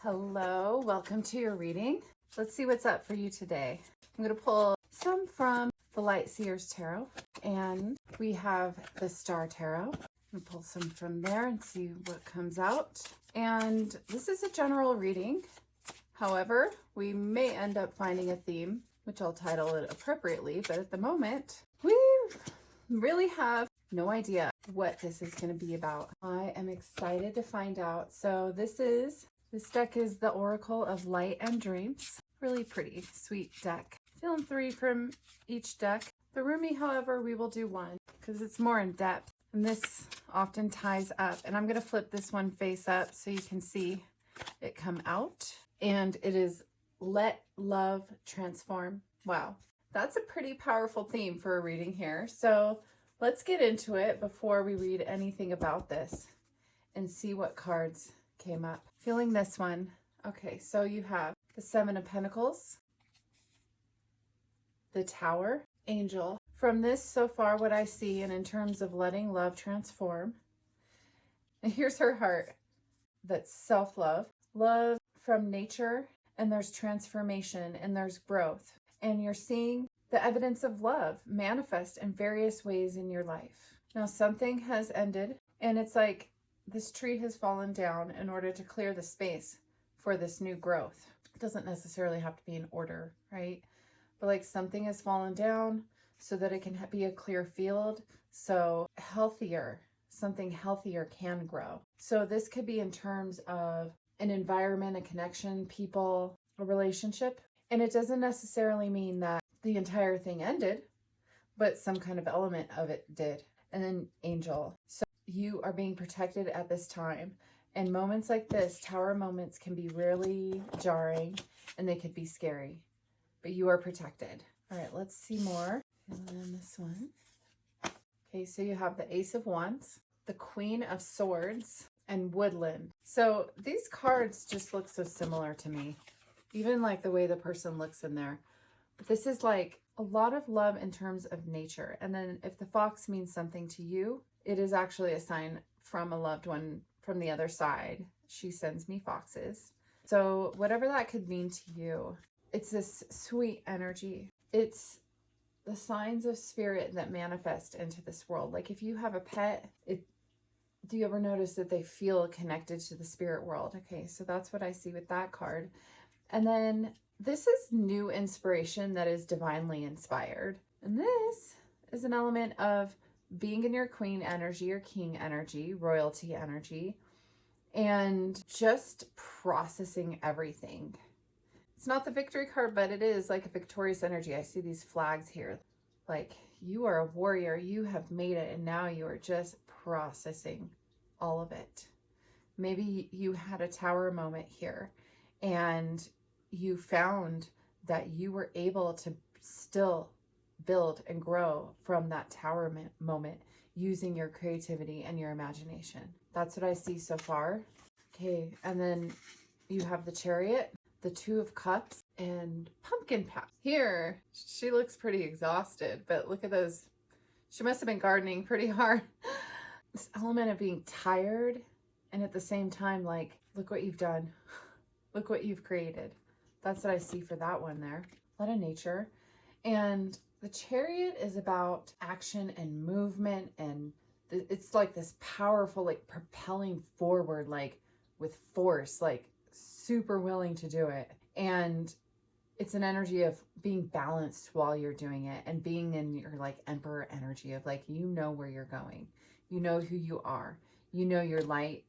Hello, welcome to your reading. Let's see what's up for you today. I'm going to pull some from the Light Seers Tarot, and we have the Star Tarot. I'm going to pull some from there and see what comes out. And this is a general reading. However, we may end up finding a theme, which I'll title it appropriately, but at the moment, we really have no idea what this is going to be about. I am excited to find out. So this deck is the Oracle of Light and Dreams. Really pretty, sweet deck. Feeling 3 from each deck. The Rumi, however, we will do 1 because it's more in depth. And this often ties up. And I'm going to flip this one face up so you can see it come out. And it is Let Love Transform. Wow, that's a pretty powerful theme for a reading here. So let's get into it before we read anything about this and see what cards came up. Feeling this one. Okay, so you have the 7 of Pentacles, the Tower, Angel. From this so far, what I see, and in terms of letting love transform, and here's her heart. That's self-love, love from nature, and there's transformation and there's growth. And you're seeing the evidence of love manifest in various ways in your life. Now something has ended, and it's like this tree has fallen down in order to clear the space for this new growth. It doesn't necessarily have to be in order, right? But like something has fallen down so that it can be a clear field, so something healthier can grow. So this could be in terms of an environment, a connection, people, a relationship. And it doesn't necessarily mean that the entire thing ended, but some kind of element of it did. And then Angel. So you are being protected at this time. And moments like this, tower moments, can be really jarring and they could be scary, but you are protected. All right, let's see more. And then this one. Okay, so you have the Ace of Wands, the Queen of Swords, and Woodland. So these cards just look so similar to me, even like the way the person looks in there. But this is like a lot of love in terms of nature. And then if the fox means something to you, it is actually a sign from a loved one from the other side. She sends me foxes. So whatever that could mean to you, it's this sweet energy. It's the signs of spirit that manifest into this world. Like if you have a pet, do you ever notice that they feel connected to the spirit world? Okay, so that's what I see with that card. And then this is new inspiration that is divinely inspired. And this is an element of being in your queen energy or king energy, royalty energy, and just processing everything. It's not the victory card, but it is like a victorious energy. I see these flags here. Like you are a warrior, you have made it, and now you are just processing all of it. Maybe you had a tower moment here and you found that you were able to still build and grow from that tower moment using your creativity and your imagination. That's what I see so far. Okay, and then you have the Chariot, the 2 of Cups, and Pumpkin Patch. Here, she looks pretty exhausted, but look at those. She must have been gardening pretty hard. This element of being tired and at the same time, like, look what you've done. Look what you've created. That's what I see for that one there. A lot of nature. And the Chariot is about action and movement, and it's like this powerful, like propelling forward, like with force, like super willing to do it. And it's an energy of being balanced while you're doing it and being in your like emperor energy of like, you know where you're going. You know who you are. You know your light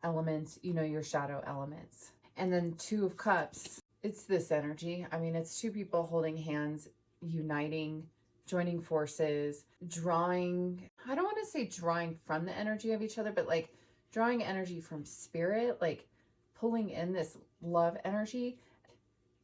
elements. You know your shadow elements. And then 2 of Cups, it's this energy. I mean, it's 2 people holding hands, uniting, joining forces, drawing. I don't want to say drawing from the energy of each other, but like drawing energy from spirit, like pulling in this love energy,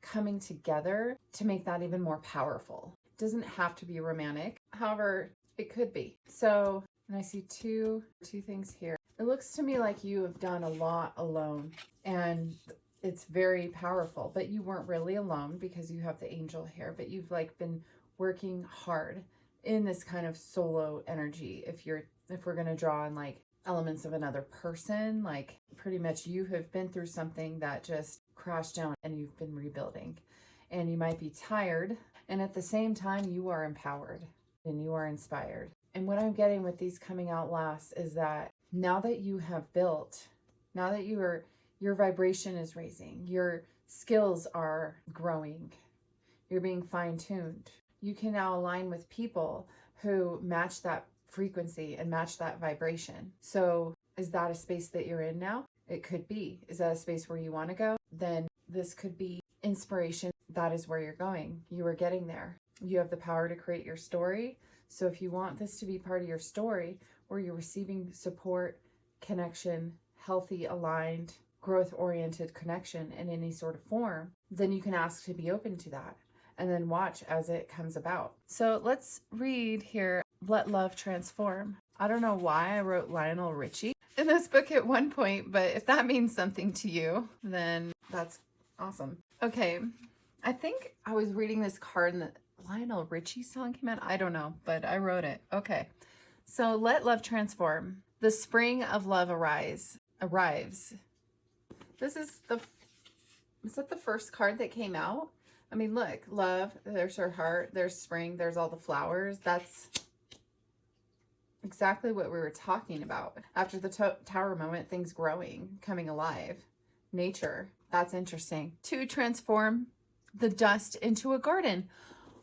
coming together to make that even more powerful. It doesn't have to be romantic. However, it could be. So, and I see two things here. It looks to me like you have done a lot alone, and it's very powerful, but you weren't really alone because you have the Angel here, but you've like been working hard in this kind of solo energy. If we're going to draw on like elements of another person. Like pretty much you have been through something that just crashed down and you've been rebuilding. And you might be tired. And at the same time, you are empowered and you are inspired. And what I'm getting with these coming out last is that now that you have built, now that your vibration is raising, your skills are growing, you're being fine-tuned, you can now align with people who match that frequency and match that vibration. So is that a space that you're in now? It could be. Is that a space where you want to go? Then this could be inspiration. That is where you're going. You are getting there. You have the power to create your story. So if you want this to be part of your story, where you're receiving support, connection, healthy, aligned, growth-oriented connection in any sort of form, then you can ask to be open to that and then watch as it comes about. So let's read here, Let Love Transform. I don't know why I wrote Lionel Richie in this book at one point, but if that means something to you, then that's awesome. Okay, I think I was reading this card and the Lionel Richie song came out. I don't know, but I wrote it. Okay, so let love transform. The spring of love arrives. This is that the first card that came out? I mean, look, love, there's her heart, there's spring, there's all the flowers. That's exactly what we were talking about. After the tower moment, things growing, coming alive, nature. That's interesting. To transform the dust into a garden.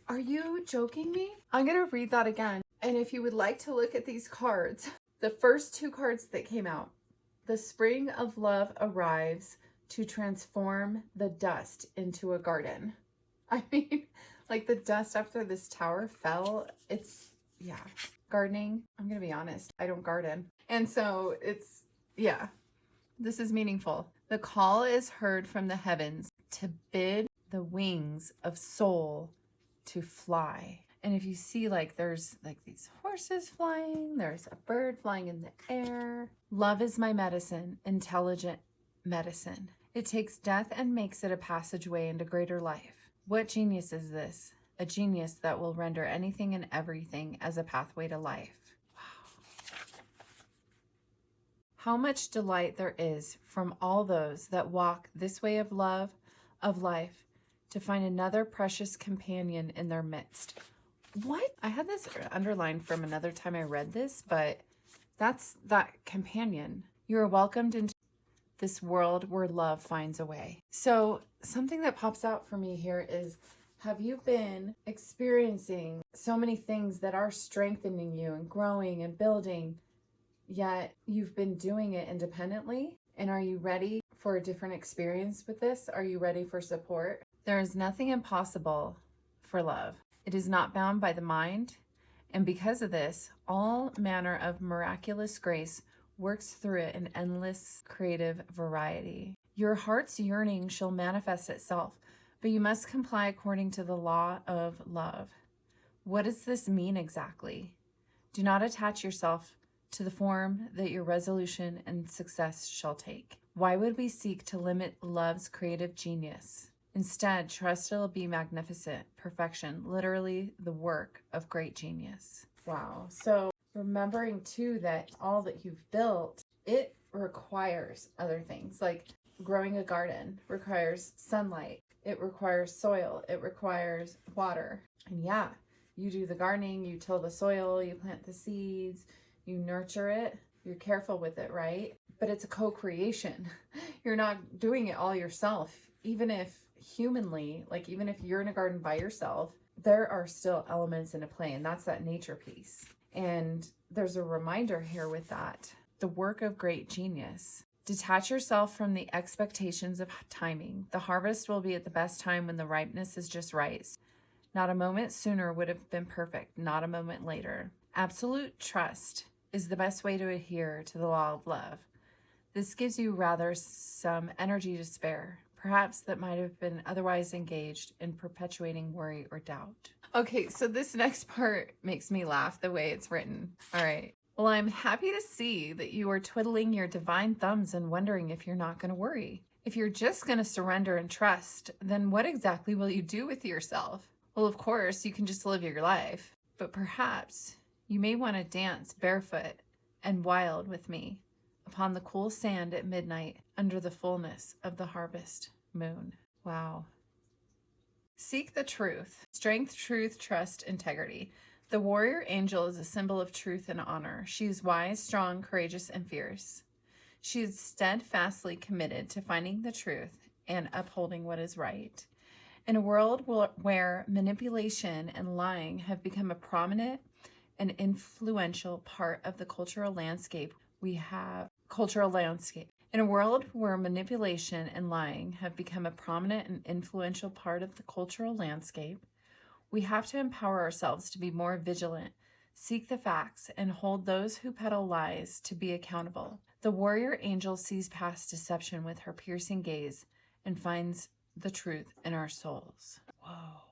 Are you joking me? I'm going to read that again. And if you would like to look at these cards, the first two cards that came out, the spring of love arrives to transform the dust into a garden. I mean, like the dust after this tower fell, it's, yeah, gardening. I'm going to be honest. I don't garden. And so it's, yeah, this is meaningful. The call is heard from the heavens to bid the wings of soul to fly. And if you see, like, there's like these horses flying, there's a bird flying in the air. Love is my medicine, intelligent medicine. It takes death and makes it a passageway into greater life. What genius is this? A genius that will render anything and everything as a pathway to life. Wow. How much delight there is from all those that walk this way of love, of life, to find another precious companion in their midst. What? I had this underlined from another time I read this, but that's that companion. You are welcomed into this world where love finds a way. So something that pops out for me here is, have you been experiencing so many things that are strengthening you and growing and building, yet you've been doing it independently? And are you ready for a different experience with this? Are you ready for support? There is nothing impossible for love. It is not bound by the mind. And because of this, all manner of miraculous grace works through it in endless creative variety. Your heart's yearning shall manifest itself, but you must comply according to the law of love. What does this mean exactly? Do not attach yourself to the form that your resolution and success shall take. Why would we seek to limit love's creative genius? Instead, trust it'll be magnificent, perfection, literally the work of great genius. Wow. So remembering too that all that you've built, it requires other things. Like growing a garden requires sunlight. It requires soil. It requires water. And yeah, you do the gardening, you till the soil, you plant the seeds, you nurture it, you're careful with it, right? But it's a co-creation. You're not doing it all yourself. Even if humanly, like even if you're in a garden by yourself, there are still elements into play, and that's that nature piece. And there's a reminder here with that, the work of great genius. Detach yourself from the expectations of timing. The harvest will be at the best time when the ripeness is just right. Not a moment sooner would have been perfect, not a moment later. Absolute trust is the best way to adhere to the law of love. This gives you rather some energy to spare, perhaps that might have been otherwise engaged in perpetuating worry or doubt. Okay, so this next part makes me laugh the way it's written. All right. Well, I'm happy to see that you are twiddling your divine thumbs and wondering if you're not going to worry. If you're just going to surrender and trust, then what exactly will you do with yourself? Well, of course, you can just live your life, but perhaps you may want to dance barefoot and wild with me upon the cool sand at midnight under the fullness of the harvest moon. Wow. Seek the truth. Strength, truth, trust, integrity. The warrior angel is a symbol of truth and honor. She is wise, strong, courageous, and fierce. She is steadfastly committed to finding the truth and upholding what is right. In a world where manipulation and lying have become a prominent and influential part of the cultural landscape, In a world where manipulation and lying have become a prominent and influential part of the cultural landscape, we have to empower ourselves to be more vigilant, seek the facts, and hold those who peddle lies to be accountable. The warrior angel sees past deception with her piercing gaze and finds the truth in our souls. Whoa,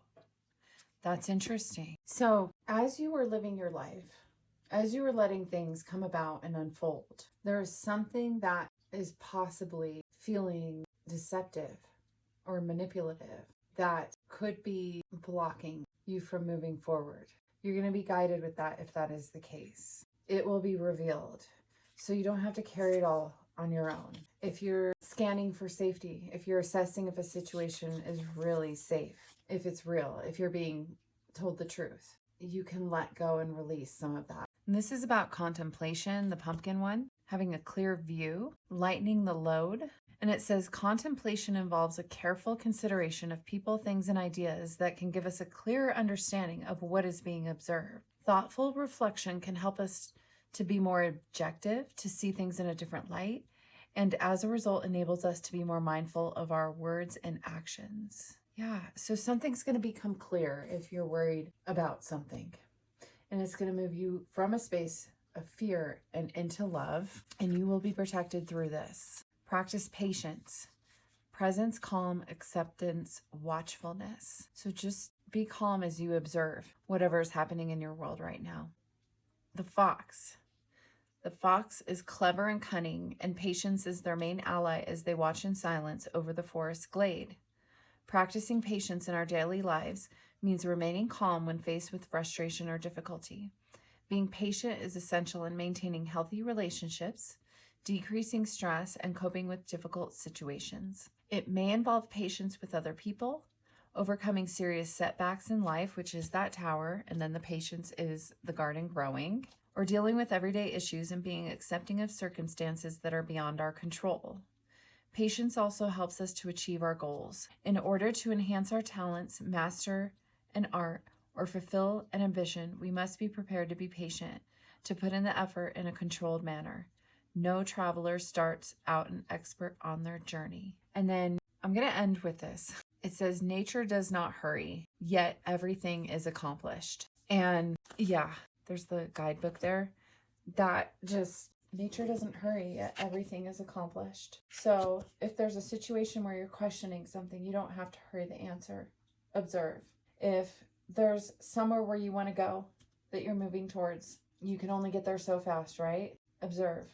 that's interesting. So, as you were living your life, as you were letting things come about and unfold, there is something that is possibly feeling deceptive or manipulative that could be blocking you from moving forward. You're going to be guided with that if that is the case. It will be revealed. So you don't have to carry it all on your own. If you're scanning for safety, if you're assessing if a situation is really safe, if it's real, if you're being told the truth, you can let go and release some of that. And this is about contemplation, the pumpkin one, having a clear view, lightening the load. And it says contemplation involves a careful consideration of people, things, and ideas that can give us a clearer understanding of what is being observed. Thoughtful reflection can help us to be more objective, to see things in a different light, and as a result enables us to be more mindful of our words and actions. Yeah, so something's going to become clear if you're worried about something. And it's going to move you from a space of fear and into love, and you will be protected through this. Practice patience, presence, calm, acceptance, watchfulness. So just be calm as you observe whatever is happening in your world right now. The fox. The fox is clever and cunning, and patience is their main ally as they watch in silence over the forest glade. Practicing patience in our daily lives means remaining calm when faced with frustration or difficulty. Being patient is essential in maintaining healthy relationships, decreasing stress, and coping with difficult situations. It may involve patience with other people, overcoming serious setbacks in life, which is that tower, and then the patience is the garden growing, or dealing with everyday issues and being accepting of circumstances that are beyond our control. Patience also helps us to achieve our goals. In order to enhance our talents, master an art, or fulfill an ambition, we must be prepared to be patient, to put in the effort in a controlled manner. No traveler starts out an expert on their journey. And then I'm going to end with this. It says, nature does not hurry, yet everything is accomplished. And yeah, there's the guidebook there. Nature doesn't hurry, yet everything is accomplished. So if there's a situation where you're questioning something, you don't have to hurry the answer. Observe. If there's somewhere where you want to go that you're moving towards, you can only get there so fast, right? Observe.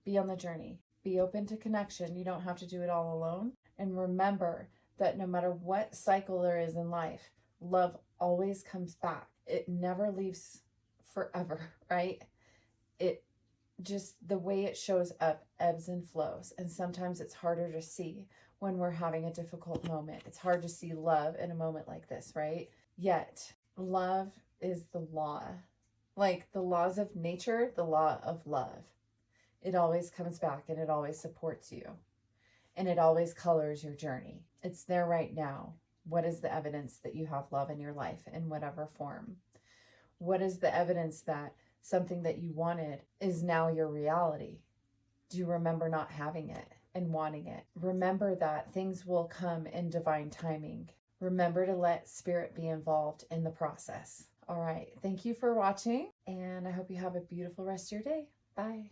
Be on the journey. Be open to connection. You don't have to do it all alone. And remember that no matter what cycle there is in life, love always comes back. It never leaves forever, right? It just, the way it shows up ebbs and flows. And sometimes it's harder to see when we're having a difficult moment. It's hard to see love in a moment like this, right? Yet, love is the law. Like the laws of nature, the law of love. It always comes back and it always supports you. And it always colors your journey. It's there right now. What is the evidence that you have love in your life in whatever form? What is the evidence that something that you wanted is now your reality? Do you remember not having it and wanting it? Remember that things will come in divine timing. Remember to let spirit be involved in the process. All right. Thank you for watching, and I hope you have a beautiful rest of your day. Bye.